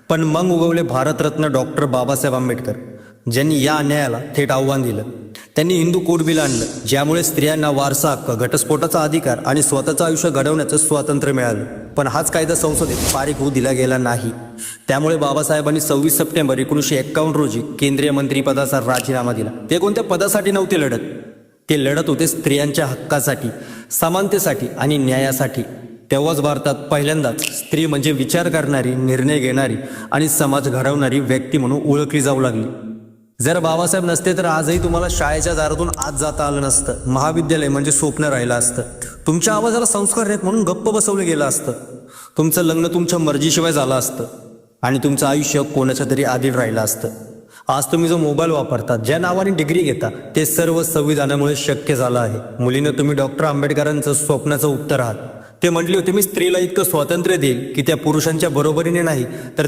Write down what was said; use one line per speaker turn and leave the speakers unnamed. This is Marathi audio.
पण मग उगवले भारतरत्न डॉक्टर बाबासाहेब आंबेडकर, ज्यांनी या अन्यायाला थेट आव्हान दिलं. त्यांनी हिंदू कोड बिल आणलं, ज्यामुळे स्त्रियांना वारसा हक्क, घटस्फोटाचा अधिकार आणि स्वतःचं आयुष्य घडवण्याचं स्वातंत्र्य मिळालं. पण हाच कायदा संसदेत पारित होऊ दिला गेला नाही. त्यामुळे बाबासाहेबांनी 26 सप्टेंबर 1951 रोजी केंद्रीय मंत्रिपदाचा राजीनामा दिला. ते कोणत्या पदासाठी नव्हते लढत, ते लढत होते स्त्रियांच्या हक्कासाठी, समानतेसाठी आणि न्यायासाठी. तेव्हाच भारतात पहिल्यांदाच स्त्री म्हणजे विचार करणारी, निर्णय घेणारी आणि समाज घडवणारी व्यक्ती म्हणून ओळखली जाऊ लागली. जर बाबासाहेब नसते तर आजही तुम्हाला शाळेच्या दारातून आत जाता आलं नसतं. महाविद्यालय म्हणजे स्वप्न राहिलं असतं. तुमच्या आवाजाला संस्कार आहेत म्हणून गप्प बसवलं गेलं असतं. तुमचं लग्न तुमच्या मर्जीशिवाय झालं असतं आणि तुमचं आयुष्य कोणाच्या तरी आधी राहिलं असतं. आज तुम्ही जो मोबाईल वापरता, ज्या नावाने डिग्री घेता, ते सर्व संविधानामुळे शक्य झालं आहे. मुलीनं तुम्ही डॉक्टर आंबेडकरांचं स्वप्नाचं उत्तर आहात. ते म्हटले होते, मी स्त्रीला इतकं स्वातंत्र्य देईल की त्या पुरुषांच्या बरोबरीने नाही तर